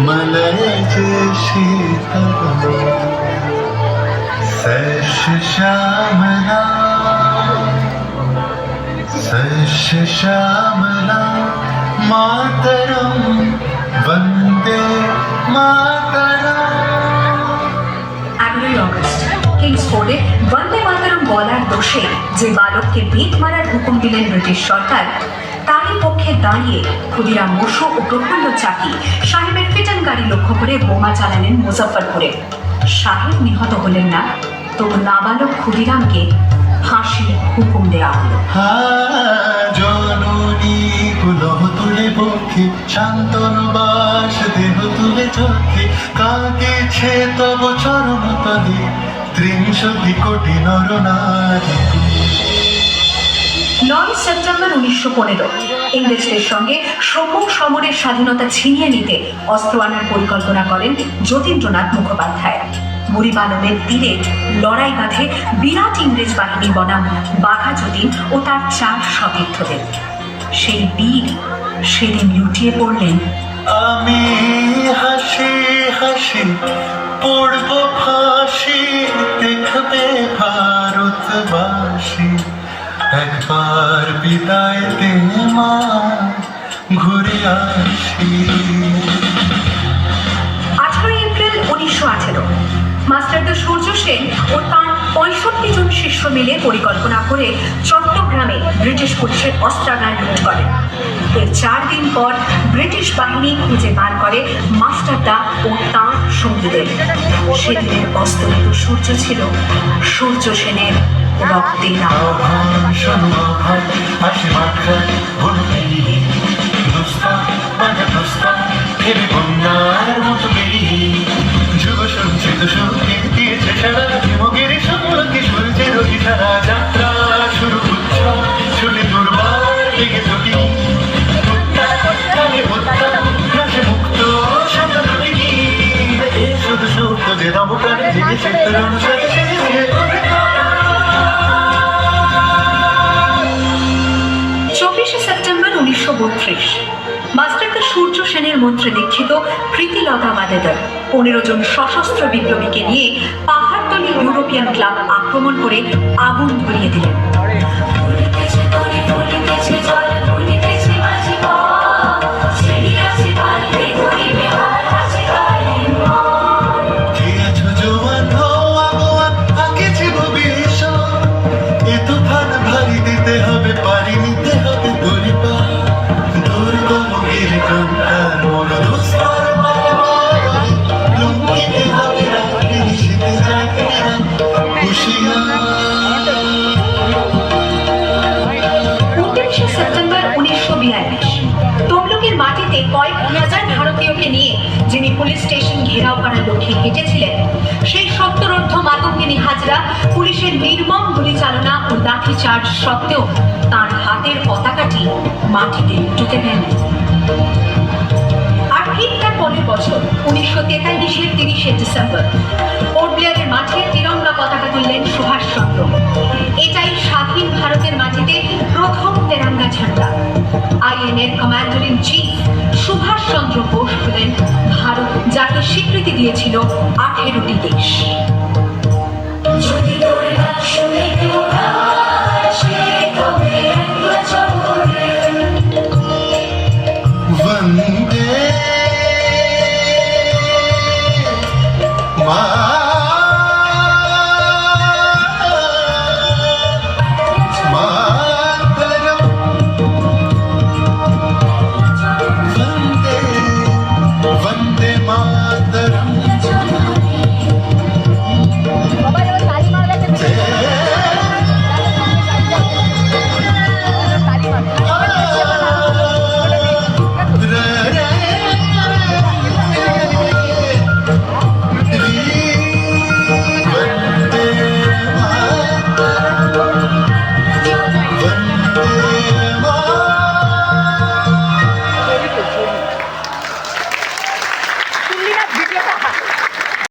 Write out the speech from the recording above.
मलयाचे शीतल सस्य श्यामला सस्य श्यामला मातरम वंदे मातरम। 11ই অগস্ট কিংসফোর্ডে বন্দে মাতরম বলার দোষে যে বালককে বেত মারার হুকুম দিলেন ব্রিটিশ সরকার, তারই পক্ষে দাঁড়িয়ে ক্ষুদিরাম বসু ও প্রফুল্ল চাকি সাহেবের ফিটন গাড়ি লক্ষ্য করে বোমা চালালেন মুজফ্ফরপুরে। সাহেব নিহত হলেন না, তবু নাবালক ক্ষুদিরামকে ফাঁসির হুকুম দেওয়া হলো। জননী কুলহ তুলে বক্ষে শান্তন বাস দেহ তুলে চোখে কাঁদিছে তব চরণ তলে ৩০ কোটি নরনারী। 9 সেপ্টেম্বর 1915 ইংরেজদের সঙ্গে সম্মুখ সমরের স্বাধীনতা ছিনিয়ে নিতে অস্ত্র আনার পরিকল্পনা করেন যতীন্দ্রনাথ মুখোপাধ্যায়। বুড়িবালমের তীরে লড়াই বাঁধে বিরাট ইংরেজ বাহিনী বনাম বাঘা যতীন ও তার 4 সতীর্থদের। সেই বীর সেদিন লুটিয়ে পড়লেন। আমি হাসি হাসি পড়ব ফাঁসি, দেখবে ভারতবাসী একবার বিদায় দে মা, ঘুরে আসি। 18 এপ্রিল 1918 মাস্টারদা সূর্য সেন ও তার 65 জন শিষ্য মিলে পরিকল্পনা করে চট্টগ্রামে ব্রিটিশ পুলিশের অস্ত্রাগার লুট করে। এর 4 দিন পর ব্রিটিশ বাহিনী খুঁজে বার করে মাস্টারদা ও তাঁর সঙ্গীদের। সেদিনের অস্তমিত সূর্য ছিল সূর্য সেনের রক্তের আহ্বান শোনো আহ্বান, আসি মাত্রায় ভর্তি দুস্তা বাঘা দুস্তা ফেরে বন্যার মতো বেরিয়ে যুগ সঞ্চিত শক্তি দিয়েছে সারা জীবগের সম্মুখে সূর্যের ইশারা। যাত্রা শুরু হচ্ছে চলে দুর্বার লেগে চটি মুক্ত সাঁতারি শুধু সত্য যে নবকার জেগেছে তরুণ সেপ্টেম্বর 1932 মাস্টারদা সূর্য সেনের মন্ত্রে দীক্ষিত প্রীতিলতা বাদেদার 15 জন সশস্ত্র বিপ্লবীকে নিয়ে পাহাড়তলি ইউরোপিয়ান ক্লাব আক্রমণ করে আগুন ধরিয়ে দিলেন। সেপ্টেম্বর 1942 তমলুকের মাটিতে কয়েক হাজার ভারতীয়কে নিয়ে যিনি পুলিশ স্টেশন ঘেরাও করার লক্ষ্যে হেঁটেছিলেন, সেই সত্তরোর্ধ্ব মাতঙ্গিনী হাজরা পুলিশের নির্মম গুলিচালনা ও লাঠিচার্জ সত্ত্বেও তার হাতের পতাকাটি মাটিতে টুকে দেন। আর ঠিক তার পরের বছর 1943-এর 30শে ডিসেম্বর পোর্ট ব্লেয়ারের মাঠে তিরঙ্গা পতাকা তুললেন সুভাষচন্দ্র। এটাই স্বাধীন ভারতের মাটিতে প্রথম তেরঙ্গা ঝান্ডা। আইএনএর commander in chief Subhashchandra Bose হলেন ভারত, যাকে স্বীকৃতি দিয়েছিল 18টি দেশ। वंदे